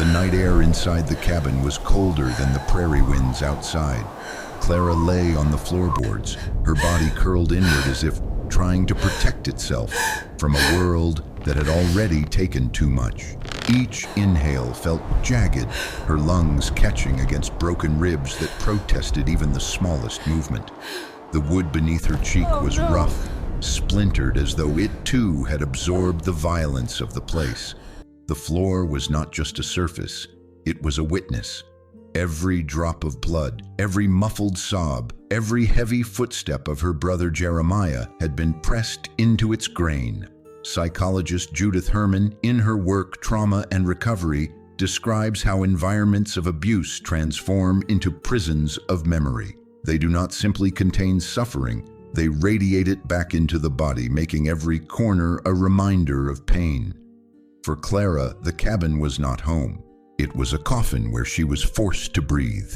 The night air inside the cabin was colder than the prairie winds outside. Clara lay on the floorboards, her body curled inward as if trying to protect itself from a world that had already taken too much. Each inhale felt jagged, her lungs catching against broken ribs that protested even the smallest movement. The wood beneath her cheek was rough, splintered as though it too had absorbed the violence of the place. The floor was not just a surface, it was a witness. Every drop of blood, every muffled sob, every heavy footstep of her brother Jeremiah had been pressed into its grain. Psychologist Judith Herman, in her work Trauma and Recovery, describes how environments of abuse transform into prisons of memory. They do not simply contain suffering, they radiate it back into the body, making every corner a reminder of pain. For Clara, the cabin was not home. It was a coffin where she was forced to breathe.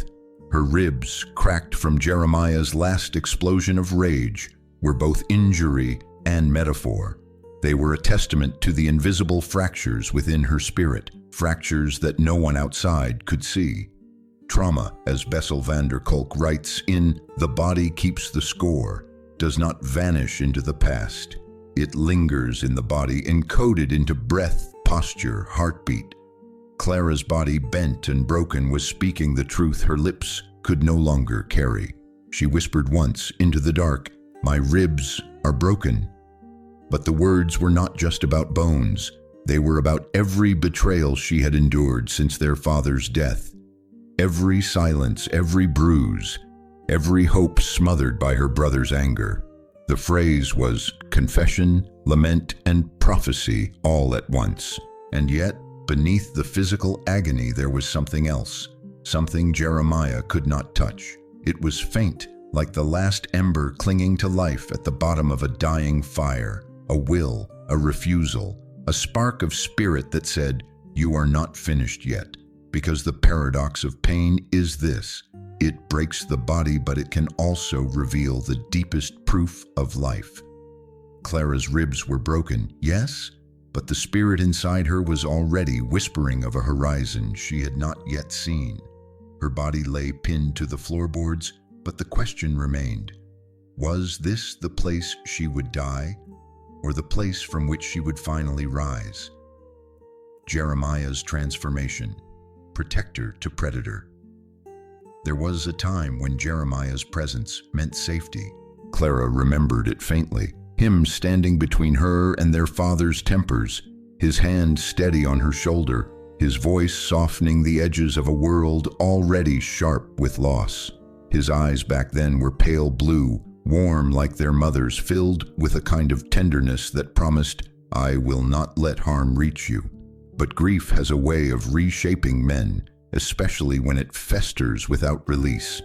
Her ribs, cracked from Jeremiah's last explosion of rage, were both injury and metaphor. They were a testament to the invisible fractures within her spirit, fractures that no one outside could see. Trauma, as Bessel van der Kolk writes in The Body Keeps the Score, does not vanish into the past. It lingers in the body, encoded into breath, posture, heartbeat. Clara's body, bent and broken, was speaking the truth her lips could no longer carry. She whispered once into the dark, "My ribs are broken." But the words were not just about bones. They were about every betrayal she had endured since their father's death. Every silence, every bruise, every hope smothered by her brother's anger. The phrase was confession, lament, and prophecy all at once. And yet, beneath the physical agony, there was something else, something Jeremiah could not touch. It was faint, like the last ember clinging to life at the bottom of a dying fire, a will, a refusal, a spark of spirit that said, "You are not finished yet." Because the paradox of pain is this: it breaks the body, but it can also reveal the deepest proof of life. Clara's ribs were broken, yes, but the spirit inside her was already whispering of a horizon she had not yet seen. Her body lay pinned to the floorboards, but the question remained: was this the place she would die, or the place from which she would finally rise? Jeremiah's transformation. Protector to predator. There was a time when Jeremiah's presence meant safety. Clara remembered it faintly. Him standing between her and their father's tempers, his hand steady on her shoulder, his voice softening the edges of a world already sharp with loss. His eyes back then were pale blue, warm like their mother's, filled with a kind of tenderness that promised, "I will not let harm reach you." But grief has a way of reshaping men, especially when it festers without release.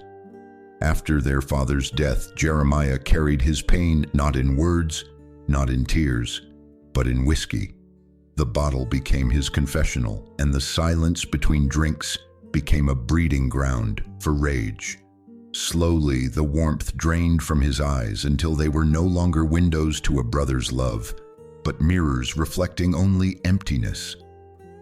After their father's death, Jeremiah carried his pain not in words, not in tears, but in whiskey. The bottle became his confessional, and the silence between drinks became a breeding ground for rage. Slowly, the warmth drained from his eyes until they were no longer windows to a brother's love, but mirrors reflecting only emptiness.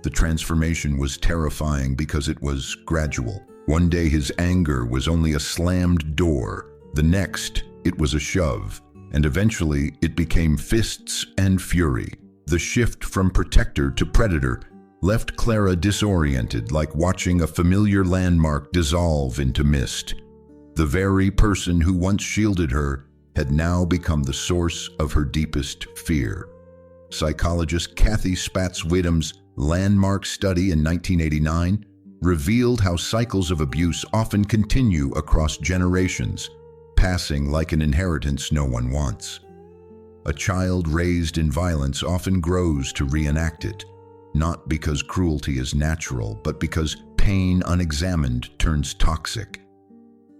The transformation was terrifying because it was gradual. One day his anger was only a slammed door, the next it was a shove, and eventually it became fists and fury. The shift from protector to predator left Clara disoriented, like watching a familiar landmark dissolve into mist. The very person who once shielded her had now become the source of her deepest fear. Psychologist Kathy Spatz-Widham's landmark study in 1989 revealed how cycles of abuse often continue across generations, passing like an inheritance no one wants. A child raised in violence often grows to reenact it, not because cruelty is natural, but because pain unexamined turns toxic.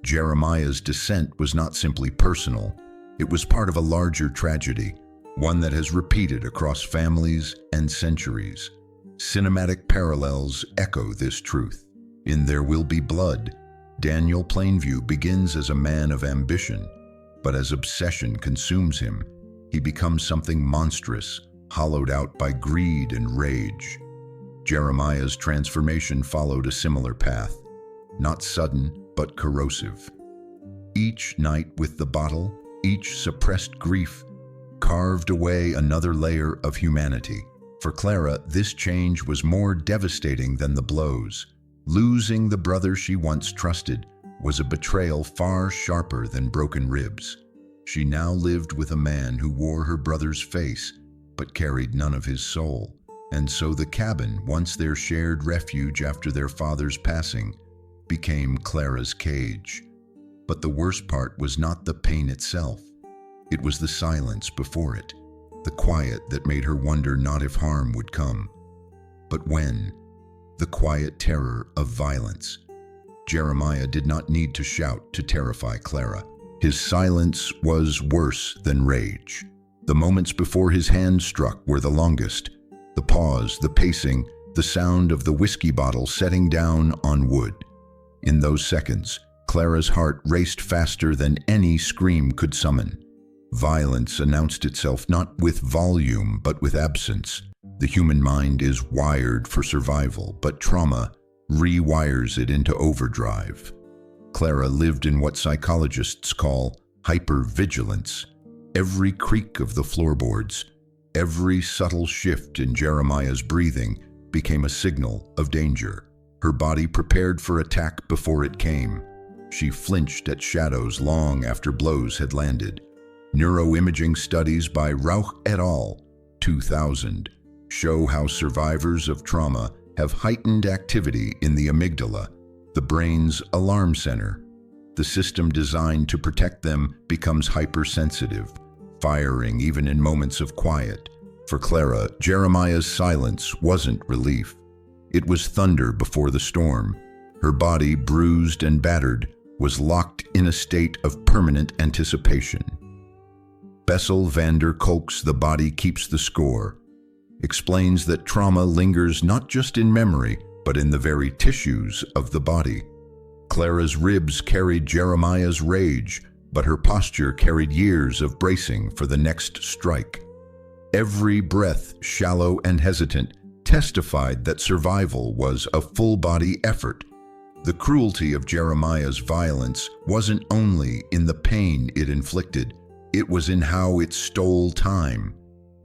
Jeremiah's descent was not simply personal, it was part of a larger tragedy, one that has repeated across families and centuries. Cinematic parallels echo this truth. In There Will Be Blood, Daniel Plainview begins as a man of ambition, but as obsession consumes him, he becomes something monstrous, hollowed out by greed and rage. Jeremiah's transformation followed a similar path, not sudden, but corrosive. Each night with the bottle, each suppressed grief, carved away another layer of humanity. For Clara, this change was more devastating than the blows. Losing the brother she once trusted was a betrayal far sharper than broken ribs. She now lived with a man who wore her brother's face, but carried none of his soul. And so the cabin, once their shared refuge after their father's passing, became Clara's cage. But the worst part was not the pain itself. It was the silence before it, the quiet that made her wonder not if harm would come, but when. The quiet terror of violence. Jeremiah did not need to shout to terrify Clara. His silence was worse than rage. The moments before his hand struck were the longest. The pause, the pacing, the sound of the whiskey bottle setting down on wood. In those seconds, Clara's heart raced faster than any scream could summon. Violence announced itself not with volume, but with absence. The human mind is wired for survival, but trauma rewires it into overdrive. Clara lived in what psychologists call hypervigilance. Every creak of the floorboards, every subtle shift in Jeremiah's breathing became a signal of danger. Her body prepared for attack before it came. She flinched at shadows long after blows had landed. Neuroimaging studies by Rauch et al. 2000 show how survivors of trauma have heightened activity in the amygdala, the brain's alarm center. The system designed to protect them becomes hypersensitive, firing even in moments of quiet. For Clara, Jeremiah's silence wasn't relief. It was thunder before the storm. Her body, bruised and battered, was locked in a state of permanent anticipation. Bessel van der Kolk's The Body Keeps the Score explains that trauma lingers not just in memory, but in the very tissues of the body. Clara's ribs carried Jeremiah's rage, but her posture carried years of bracing for the next strike. Every breath, shallow and hesitant, testified that survival was a full-body effort. The cruelty of Jeremiah's violence wasn't only in the pain it inflicted, it was in how it stole time.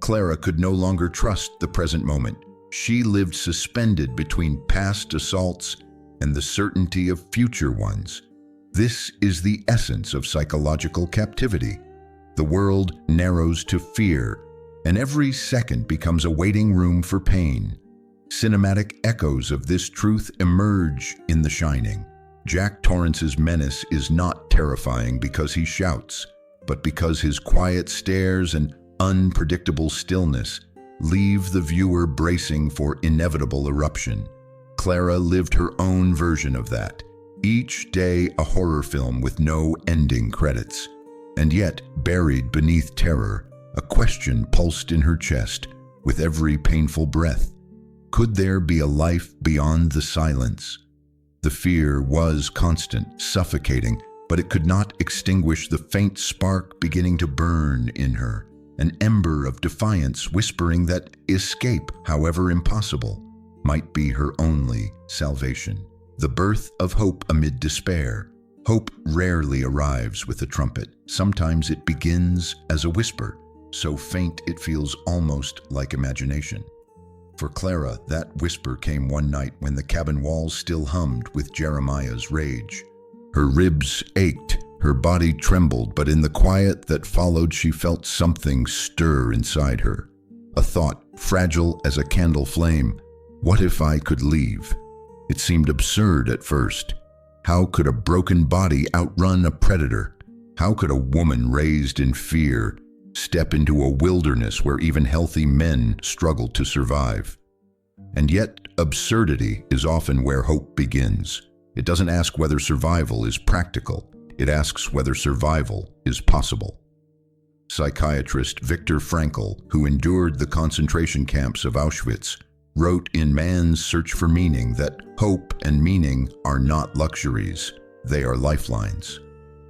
Clara could no longer trust the present moment. She lived suspended between past assaults and the certainty of future ones. This is the essence of psychological captivity. The world narrows to fear, and every second becomes a waiting room for pain. Cinematic echoes of this truth emerge in The Shining. Jack Torrance's menace is not terrifying because he shouts, but because his quiet stares and unpredictable stillness leave the viewer bracing for inevitable eruption. Clara lived her own version of that, each day a horror film with no ending credits. And yet, buried beneath terror, a question pulsed in her chest with every painful breath. Could there be a life beyond the silence? The fear was constant, suffocating, but it could not extinguish the faint spark beginning to burn in her, an ember of defiance whispering that escape, however impossible, might be her only salvation. The birth of hope amid despair. Hope rarely arrives with a trumpet. Sometimes it begins as a whisper, so faint it feels almost like imagination. For Clara, that whisper came one night when the cabin walls still hummed with Jeremiah's rage. Her ribs ached, her body trembled, but in the quiet that followed she felt something stir inside her. A thought, fragile as a candle flame. What if I could leave? It seemed absurd at first. How could a broken body outrun a predator? How could a woman raised in fear step into a wilderness where even healthy men struggled to survive? And yet, absurdity is often where hope begins. It doesn't ask whether survival is practical. It asks whether survival is possible. Psychiatrist Viktor Frankl, who endured the concentration camps of Auschwitz, wrote in Man's Search for Meaning that hope and meaning are not luxuries, they are lifelines.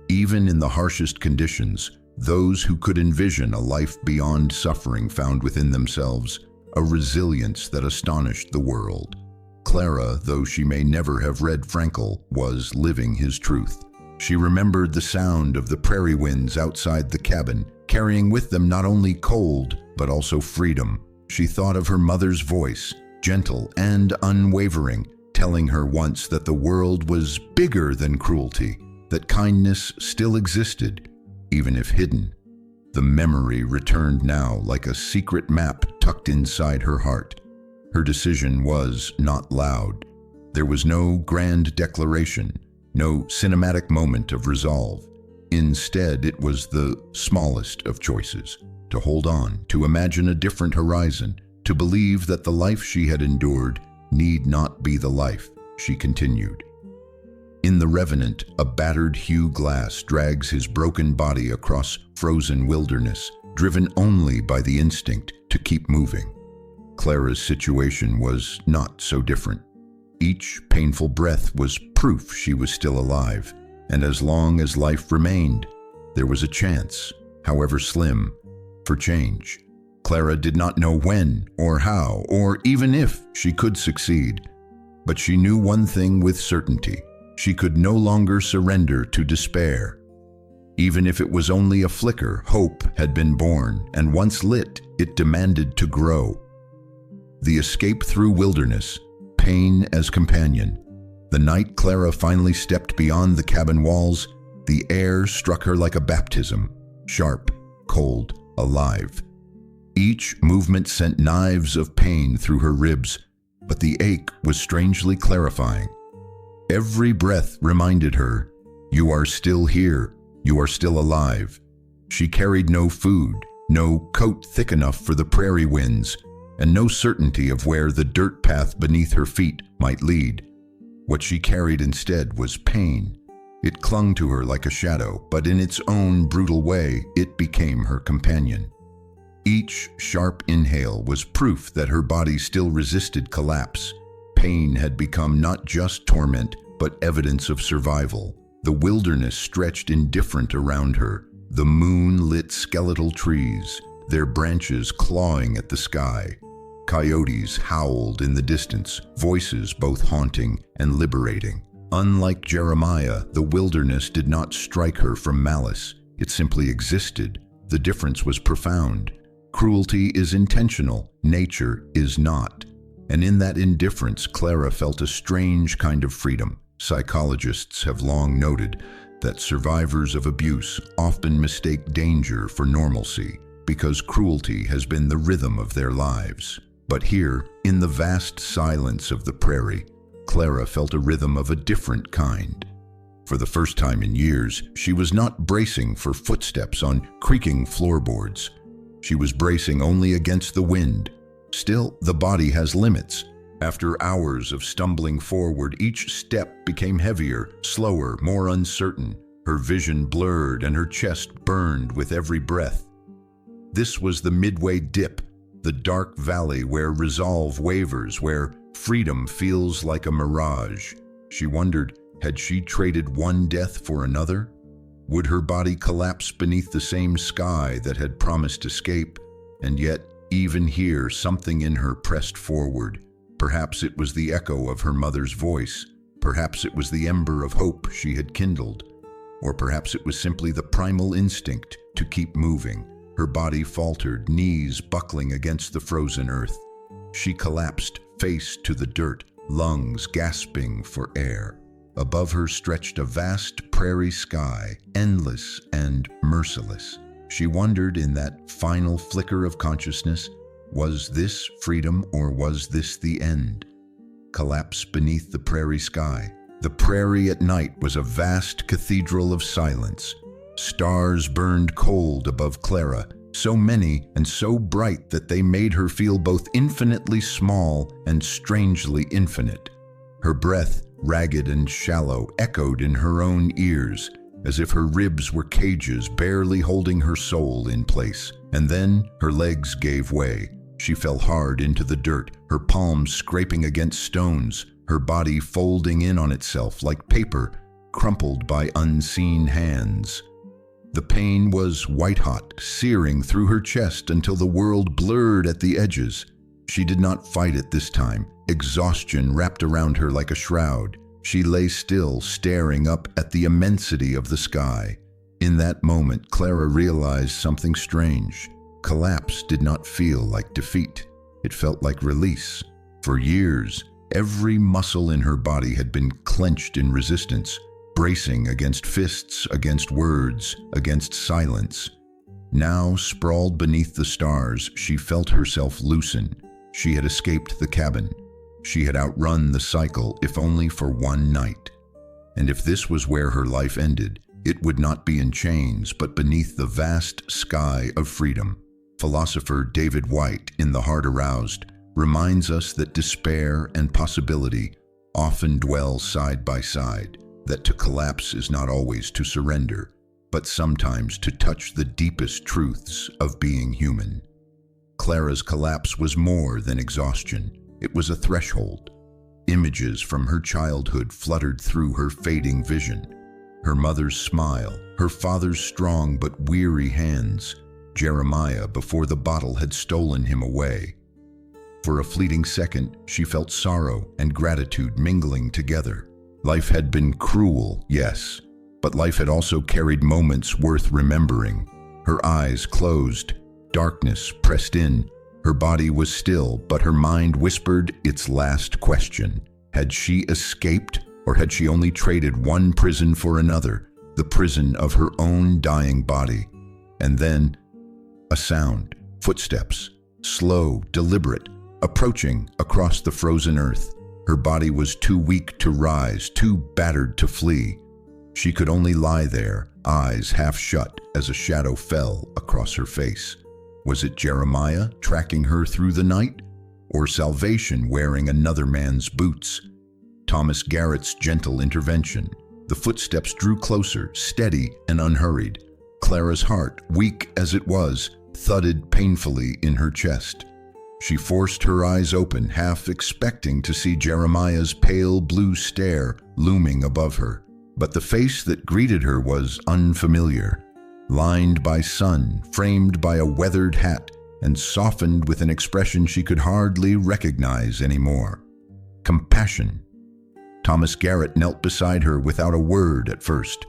Even in the harshest conditions, those who could envision a life beyond suffering found within themselves a resilience that astonished the world. Clara, though she may never have read Frankel, was living his truth. She remembered the sound of the prairie winds outside the cabin, carrying with them not only cold, but also freedom. She thought of her mother's voice, gentle and unwavering, telling her once that the world was bigger than cruelty, that kindness still existed, even if hidden. The memory returned now like a secret map tucked inside her heart. Her decision was not loud. There was no grand declaration, no cinematic moment of resolve. Instead, it was the smallest of choices: to hold on, to imagine a different horizon, to believe that the life she had endured need not be the life she continued. In The Revenant, a battered Hugh Glass drags his broken body across frozen wilderness, driven only by the instinct to keep moving. Clara's situation was not so different. Each painful breath was proof she was still alive, and as long as life remained, there was a chance, however slim, for change. Clara did not know when or how or even if she could succeed, but she knew one thing with certainty: she could no longer surrender to despair. Even if it was only a flicker, hope had been born, and once lit, it demanded to grow. The escape through wilderness, pain as companion. The night Clara finally stepped beyond the cabin walls, the air struck her like a baptism, sharp, cold, alive. Each movement sent knives of pain through her ribs, but the ache was strangely clarifying. Every breath reminded her, "You are still here, you are still alive." She carried no food, no coat thick enough for the prairie winds, and no certainty of where the dirt path beneath her feet might lead. What she carried instead was pain. It clung to her like a shadow, but in its own brutal way, it became her companion. Each sharp inhale was proof that her body still resisted collapse. Pain had become not just torment, but evidence of survival. The wilderness stretched indifferent around her, the moon-lit skeletal trees, their branches clawing at the sky. Coyotes howled in the distance, voices both haunting and liberating. Unlike Jeremiah, the wilderness did not strike her from malice. It simply existed. The difference was profound. Cruelty is intentional, nature is not. And in that indifference, Clara felt a strange kind of freedom. Psychologists have long noted that survivors of abuse often mistake danger for normalcy because cruelty has been the rhythm of their lives. But here, in the vast silence of the prairie, Clara felt a rhythm of a different kind. For the first time in years, she was not bracing for footsteps on creaking floorboards. She was bracing only against the wind. Still, the body has limits. After hours of stumbling forward, each step became heavier, slower, more uncertain. Her vision blurred and her chest burned with every breath. This was the midway dip, the dark valley where resolve wavers, where freedom feels like a mirage. She wondered, had she traded one death for another? Would her body collapse beneath the same sky that had promised escape? And yet, even here, something in her pressed forward. Perhaps it was the echo of her mother's voice. Perhaps it was the ember of hope she had kindled. Or perhaps it was simply the primal instinct to keep moving. Her body faltered, knees buckling against the frozen earth. She collapsed, face to the dirt, lungs gasping for air. Above her stretched a vast prairie sky, endless and merciless. She wondered in that final flicker of consciousness, was this freedom or was this the end? Collapse beneath the prairie sky. The prairie at night was a vast cathedral of silence. Stars burned cold above Clara, so many and so bright that they made her feel both infinitely small and strangely infinite. Her breath, ragged and shallow, echoed in her own ears, as if her ribs were cages barely holding her soul in place. And then her legs gave way. She fell hard into the dirt, her palms scraping against stones, her body folding in on itself like paper crumpled by unseen hands. The pain was white-hot, searing through her chest until the world blurred at the edges. She did not fight it this time. Exhaustion wrapped around her like a shroud. She lay still, staring up at the immensity of the sky. In that moment, Clara realized something strange. Collapse did not feel like defeat. It felt like release. For years, every muscle in her body had been clenched in resistance, bracing against fists, against words, against silence. Now, sprawled beneath the stars, she felt herself loosen. She had escaped the cabin. She had outrun the cycle, if only for one night. And if this was where her life ended, it would not be in chains, but beneath the vast sky of freedom. Philosopher David Whyte, in The Heart Aroused, reminds us that despair and possibility often dwell side by side, that to collapse is not always to surrender, but sometimes to touch the deepest truths of being human. Clara's collapse was more than exhaustion. It was a threshold. Images from her childhood fluttered through her fading vision. Her mother's smile, her father's strong but weary hands, Jeremiah before the bottle had stolen him away. For a fleeting second, she felt sorrow and gratitude mingling together. Life had been cruel, yes, but life had also carried moments worth remembering. Her eyes closed, darkness pressed in. Her body was still, but her mind whispered its last question. Had she escaped, or had she only traded one prison for another, the prison of her own dying body? And then, a sound, footsteps, slow, deliberate, approaching across the frozen earth. Her body was too weak to rise, too battered to flee. She could only lie there, eyes half shut as a shadow fell across her face. Was it Jeremiah tracking her through the night? Or salvation wearing another man's boots? Thomas Garrett's gentle intervention. The footsteps drew closer, steady and unhurried. Clara's heart, weak as it was, thudded painfully in her chest. She forced her eyes open, half expecting to see Jeremiah's pale blue stare looming above her. But the face that greeted her was unfamiliar. Lined by sun, framed by a weathered hat, and softened with an expression she could hardly recognize anymore. Compassion. Thomas Garrett knelt beside her without a word at first.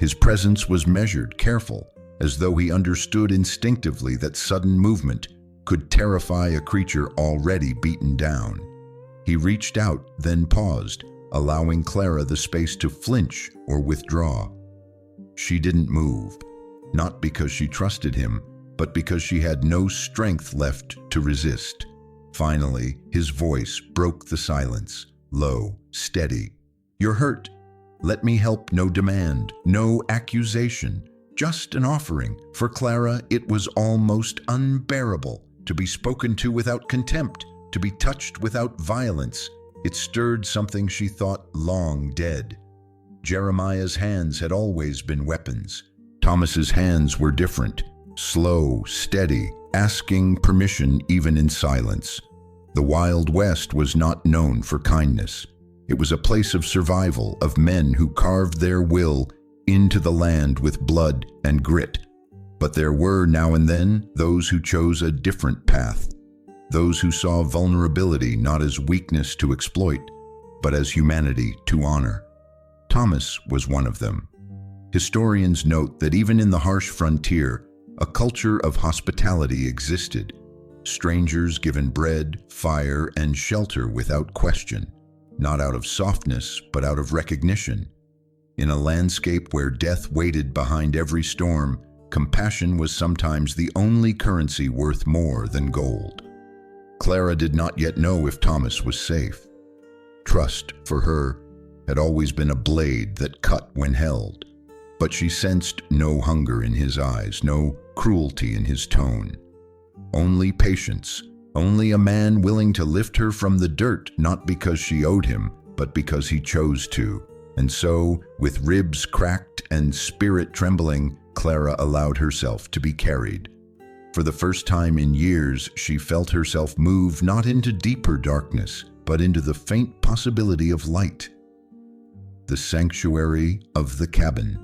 His presence was measured, careful, as though he understood instinctively that sudden movement could terrify a creature already beaten down. He reached out, then paused, allowing Clara the space to flinch or withdraw. She didn't move. Not because she trusted him, but because she had no strength left to resist. Finally, his voice broke the silence, low, steady. "You're hurt. Let me help. No demand, no accusation, just an offering." For Clara, it was almost unbearable to be spoken to without contempt, to be touched without violence. It stirred something she thought long dead. Jeremiah's hands had always been weapons. Thomas's hands were different, slow, steady, asking permission even in silence. The Wild West was not known for kindness. It was a place of survival, of men who carved their will into the land with blood and grit. But there were now and then those who chose a different path, those who saw vulnerability not as weakness to exploit, but as humanity to honor. Thomas was one of them. Historians note that even in the harsh frontier, a culture of hospitality existed. Strangers given bread, fire, and shelter without question, not out of softness, but out of recognition. In a landscape where death waited behind every storm, compassion was sometimes the only currency worth more than gold. Clara did not yet know if Thomas was safe. Trust, for her, had always been a blade that cut when held. But she sensed no hunger in his eyes, no cruelty in his tone. Only patience, only a man willing to lift her from the dirt, not because she owed him, but because he chose to. And so, with ribs cracked and spirit trembling, Clara allowed herself to be carried. For the first time in years, she felt herself move not into deeper darkness, but into the faint possibility of light. The sanctuary of the cabin.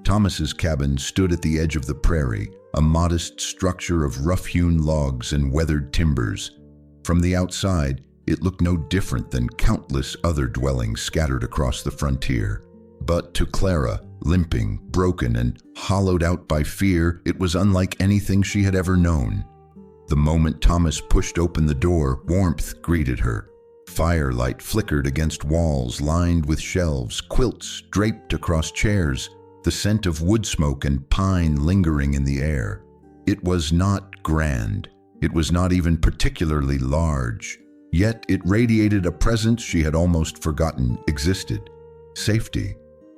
Thomas's cabin stood at the edge of the prairie, a modest structure of rough-hewn logs and weathered timbers. From the outside, it looked no different than countless other dwellings scattered across the frontier. But to Clara, limping, broken, and hollowed out by fear, it was unlike anything she had ever known. The moment Thomas pushed open the door, warmth greeted her. Firelight flickered against walls lined with shelves, quilts draped across chairs, the scent of wood smoke and pine lingering in the air. It was not grand. It was not even particularly large. Yet it radiated a presence she had almost forgotten existed. Safety.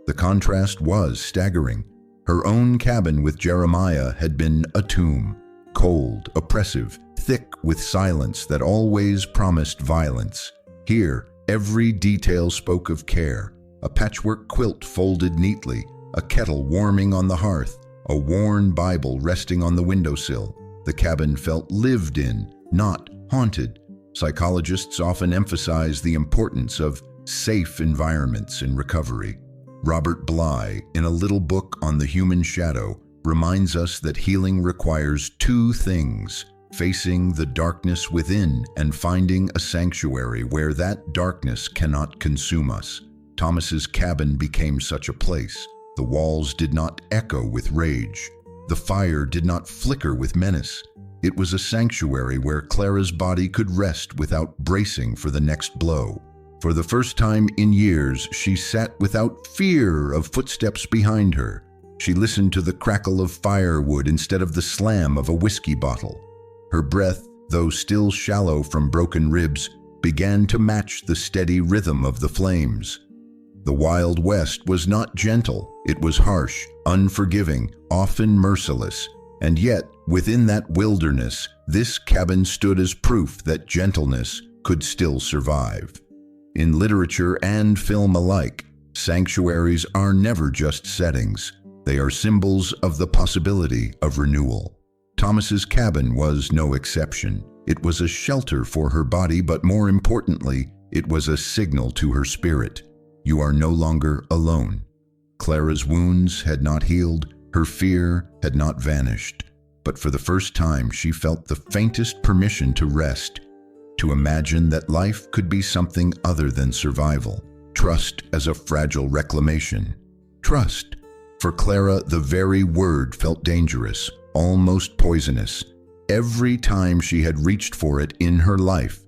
The contrast was staggering. Her own cabin with Jeremiah had been a tomb, cold, oppressive, thick with silence that always promised violence. Here, every detail spoke of care. A patchwork quilt folded neatly, a kettle warming on the hearth, a worn Bible resting on the windowsill. The cabin felt lived in, not haunted. Psychologists often emphasize the importance of safe environments in recovery. Robert Bly, in a little book on the human shadow, reminds us that healing requires two things: facing the darkness within and finding a sanctuary where that darkness cannot consume us. Thomas's cabin became such a place. The walls did not echo with rage. The fire did not flicker with menace. It was a sanctuary where Clara's body could rest without bracing for the next blow. For the first time in years, she sat without fear of footsteps behind her. She listened to the crackle of firewood instead of the slam of a whiskey bottle. Her breath, though still shallow from broken ribs, began to match the steady rhythm of the flames. The Wild West was not gentle. It was harsh, unforgiving, often merciless. And yet, within that wilderness, this cabin stood as proof that gentleness could still survive. In literature and film alike, sanctuaries are never just settings. They are symbols of the possibility of renewal. Thomas's cabin was no exception. It was a shelter for her body, but more importantly, it was a signal to her spirit. You are no longer alone. Clara's wounds had not healed, her fear had not vanished, but for the first time she felt the faintest permission to rest, to imagine that life could be something other than survival. Trust as a fragile reclamation. Trust. For Clara, the very word felt dangerous, almost poisonous. Every time she had reached for it in her life,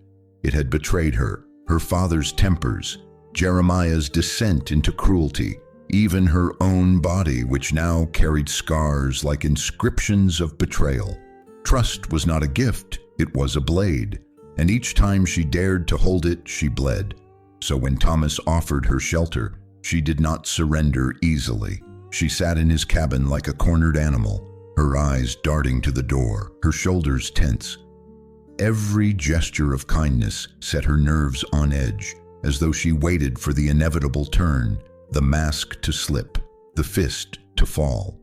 it had betrayed her, her father's tempers, Jeremiah's descent into cruelty, even her own body, which now carried scars like inscriptions of betrayal. Trust was not a gift, it was a blade, and each time she dared to hold it, she bled. So when Thomas offered her shelter, she did not surrender easily. She sat in his cabin like a cornered animal, her eyes darting to the door, her shoulders tense. Every gesture of kindness set her nerves on edge, as though she waited for the inevitable turn, the mask to slip, the fist to fall.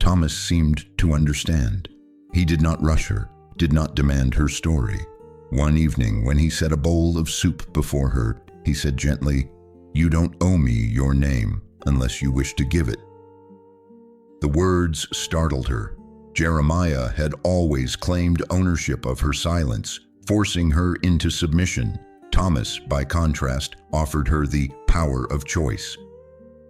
Thomas seemed to understand. He did not rush her, did not demand her story. One evening, when he set a bowl of soup before her, he said gently, "You don't owe me your name unless you wish to give it." The words startled her. Jeremiah had always claimed ownership of her silence, forcing her into submission. Thomas, by contrast, offered her the power of choice.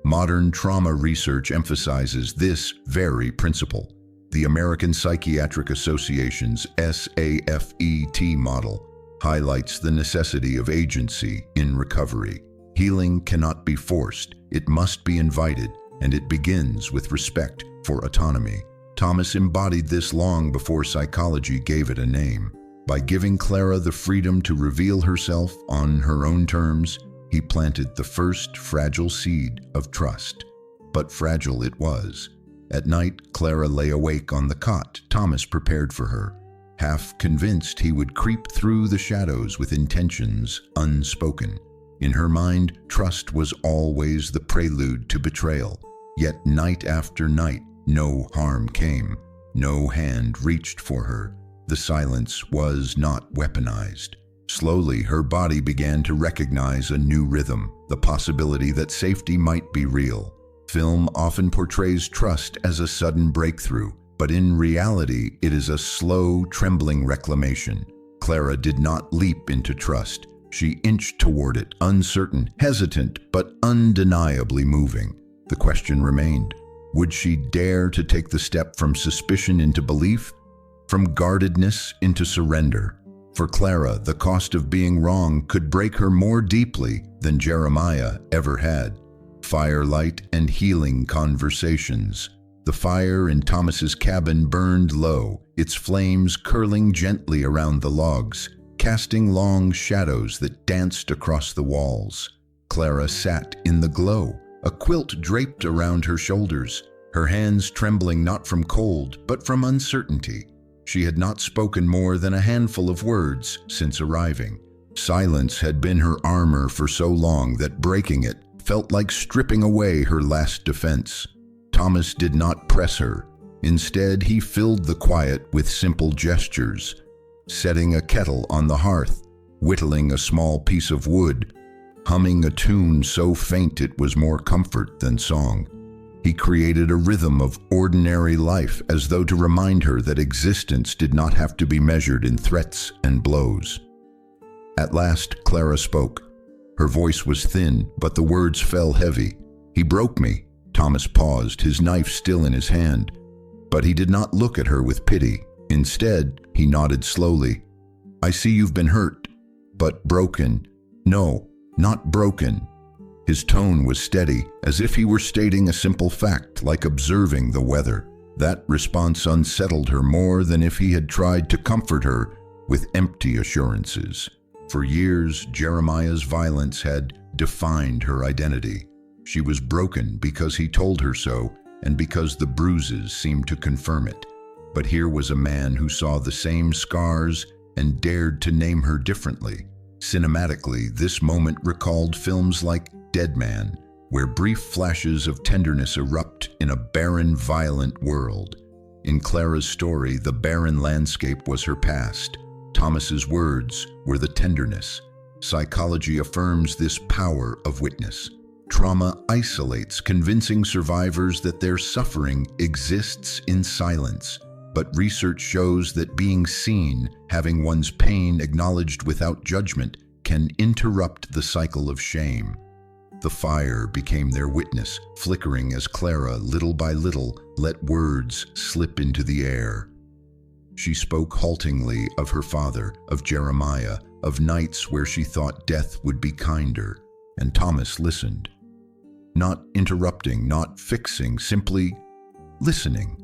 Modern trauma research emphasizes this very principle. The American Psychiatric Association's SAFET model highlights the necessity of agency in recovery. Healing cannot be forced, it must be invited, and it begins with respect for autonomy. Thomas embodied this long before psychology gave it a name. By giving Clara the freedom to reveal herself on her own terms, he planted the first fragile seed of trust. But fragile it was. At night, Clara lay awake on the cot Thomas prepared for her, half convinced he would creep through the shadows with intentions unspoken. In her mind, trust was always the prelude to betrayal. Yet night after night, no harm came. No hand reached for her. The silence was not weaponized. Slowly, her body began to recognize a new rhythm, the possibility that safety might be real. Film often portrays trust as a sudden breakthrough, but in reality, it is a slow, trembling reclamation. Clara did not leap into trust. She inched toward it, uncertain, hesitant, but undeniably moving. The question remained: would she dare to take the step from suspicion into belief, from guardedness into surrender? For Clara, the cost of being wrong could break her more deeply than Jeremiah ever had. Firelight and healing conversations. The fire in Thomas's cabin burned low, its flames curling gently around the logs, casting long shadows that danced across the walls. Clara sat in the glow, a quilt draped around her shoulders, her hands trembling not from cold, but from uncertainty. She had not spoken more than a handful of words since arriving. Silence had been her armor for so long that breaking it felt like stripping away her last defense. Thomas did not press her. Instead, he filled the quiet with simple gestures, setting a kettle on the hearth, whittling a small piece of wood, humming a tune so faint it was more comfort than song. He created a rhythm of ordinary life, as though to remind her that existence did not have to be measured in threats and blows. At last, Clara spoke. Her voice was thin, but the words fell heavy. "He broke me." Thomas paused, his knife still in his hand. But he did not look at her with pity. Instead, he nodded slowly. "I see you've been hurt, but broken. No, not broken." His tone was steady, as if he were stating a simple fact, like observing the weather. That response unsettled her more than if he had tried to comfort her with empty assurances. For years, Jeremiah's violence had defined her identity. She was broken because he told her so, and because the bruises seemed to confirm it. But here was a man who saw the same scars and dared to name her differently. Cinematically, this moment recalled films like Dead Man, where brief flashes of tenderness erupt in a barren, violent world. In Clara's story, the barren landscape was her past. Thomas's words were the tenderness. Psychology affirms this power of witness. Trauma isolates, convincing survivors that their suffering exists in silence. But research shows that being seen, having one's pain acknowledged without judgment, can interrupt the cycle of shame. The fire became their witness, flickering as Clara, little by little, let words slip into the air. She spoke haltingly of her father, of Jeremiah, of nights where she thought death would be kinder, and Thomas listened. Not interrupting, not fixing, simply listening.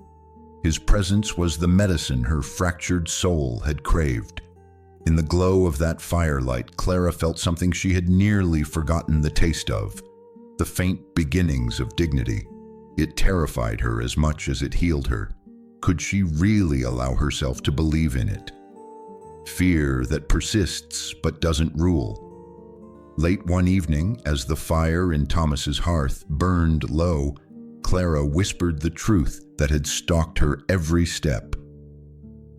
His presence was the medicine her fractured soul had craved. In the glow of that firelight, Clara felt something she had nearly forgotten the taste of, the faint beginnings of dignity. It terrified her as much as it healed her. Could she really allow herself to believe in it? Fear that persists but doesn't rule. Late one evening, as the fire in Thomas's hearth burned low, Clara whispered the truth that had stalked her every step.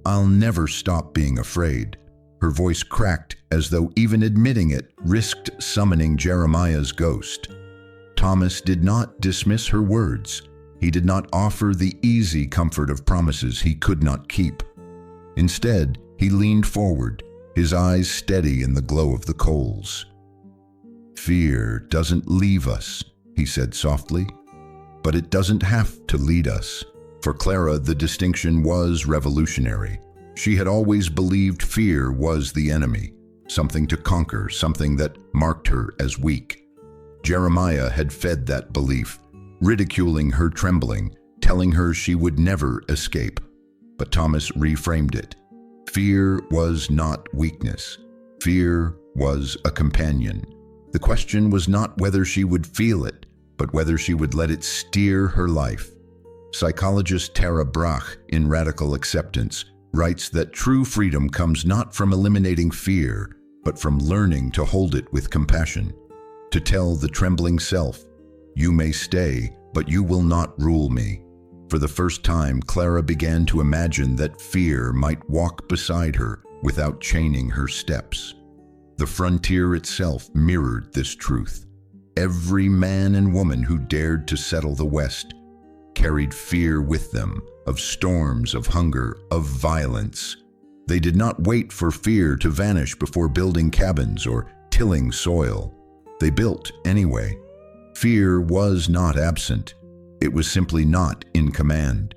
"I'll never stop being afraid." Her voice cracked as though even admitting it risked summoning Jeremiah's ghost. Thomas did not dismiss her words. He did not offer the easy comfort of promises he could not keep. Instead, he leaned forward, his eyes steady in the glow of the coals. "Fear doesn't leave us," he said softly, "but it doesn't have to lead us." For Clara, the distinction was revolutionary. She had always believed fear was the enemy, something to conquer, something that marked her as weak. Jeremiah had fed that belief, ridiculing her trembling, telling her she would never escape. But Thomas reframed it. Fear was not weakness. Fear was a companion. The question was not whether she would feel it, but whether she would let it steer her life. Psychologist Tara Brach, in Radical Acceptance, writes that true freedom comes not from eliminating fear, but from learning to hold it with compassion. To tell the trembling self, "You may stay, but you will not rule me." For the first time, Clara began to imagine that fear might walk beside her without chaining her steps. The frontier itself mirrored this truth. Every man and woman who dared to settle the West carried fear with them, of storms, of hunger, of violence. They did not wait for fear to vanish before building cabins or tilling soil. They built anyway. Fear was not absent. It was simply not in command.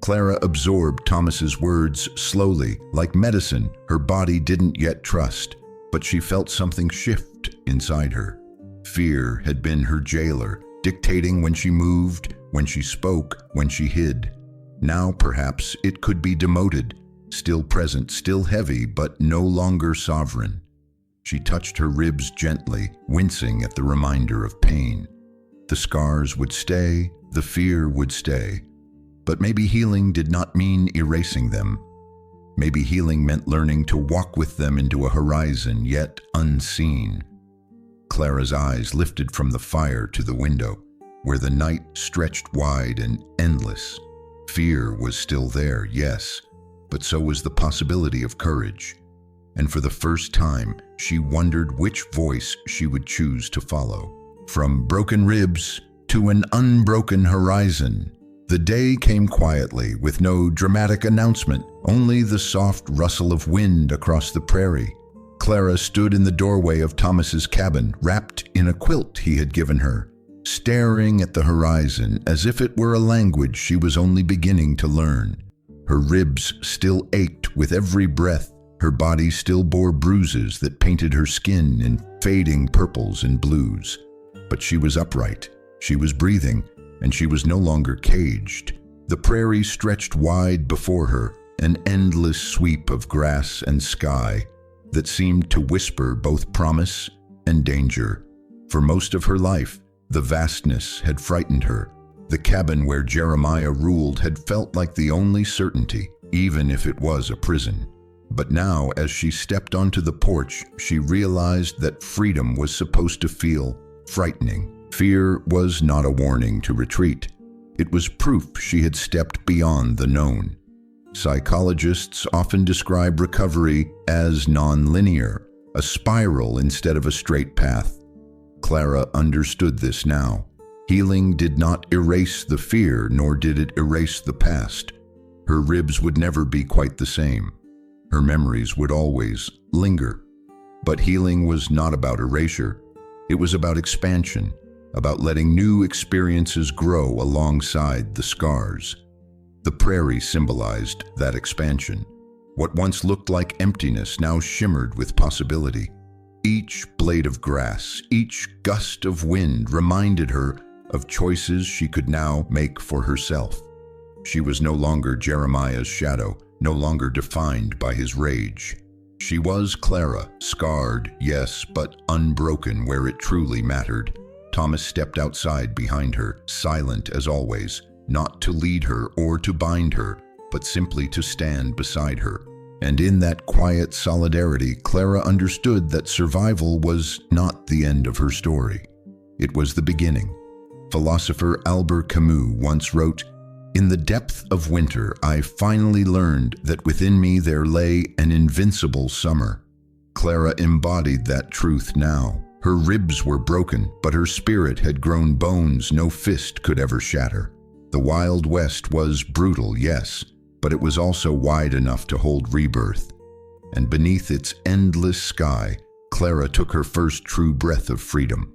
Clara absorbed Thomas's words slowly, like medicine her body didn't yet trust, but she felt something shift inside her. Fear had been her jailer, dictating when she moved, when she spoke, when she hid. Now perhaps it could be demoted, still present, still heavy, but no longer sovereign. She touched her ribs gently, wincing at the reminder of pain. The scars would stay, the fear would stay. But maybe healing did not mean erasing them. Maybe healing meant learning to walk with them into a horizon yet unseen. Clara's eyes lifted from the fire to the window, where the night stretched wide and endless. Fear was still there, yes, but so was the possibility of courage. And for the first time, she wondered which voice she would choose to follow. From broken ribs to an unbroken horizon, the day came quietly, with no dramatic announcement, only the soft rustle of wind across the prairie. Clara stood in the doorway of Thomas's cabin, wrapped in a quilt he had given her, staring at the horizon as if it were a language she was only beginning to learn. Her ribs still ached with every breath. Her body still bore bruises that painted her skin in fading purples and blues. But she was upright, she was breathing, and she was no longer caged. The prairie stretched wide before her, an endless sweep of grass and sky that seemed to whisper both promise and danger. For most of her life, the vastness had frightened her. The cabin where Jeremiah ruled had felt like the only certainty, even if it was a prison. But now, as she stepped onto the porch, she realized that freedom was supposed to feel frightening. Fear was not a warning to retreat. It was proof she had stepped beyond the known. Psychologists often describe recovery as non-linear, a spiral instead of a straight path. Clara understood this now. Healing did not erase the fear, nor did it erase the past. Her ribs would never be quite the same. Her memories would always linger. But healing was not about erasure. It was about expansion, about letting new experiences grow alongside the scars. The prairie symbolized that expansion. What once looked like emptiness now shimmered with possibility. Each blade of grass, each gust of wind reminded her of choices she could now make for herself. She was no longer Jeremiah's shadow, no longer defined by his rage. She was Clara, scarred, yes, but unbroken where it truly mattered. Thomas stepped outside behind her, silent as always, not to lead her or to bind her, but simply to stand beside her. And in that quiet solidarity, Clara understood that survival was not the end of her story. It was the beginning. Philosopher Albert Camus once wrote, "In the depth of winter, I finally learned that within me there lay an invincible summer." Clara embodied that truth now. Her ribs were broken, but her spirit had grown bones no fist could ever shatter. The Wild West was brutal, yes, but it was also wide enough to hold rebirth. And beneath its endless sky, Clara took her first true breath of freedom.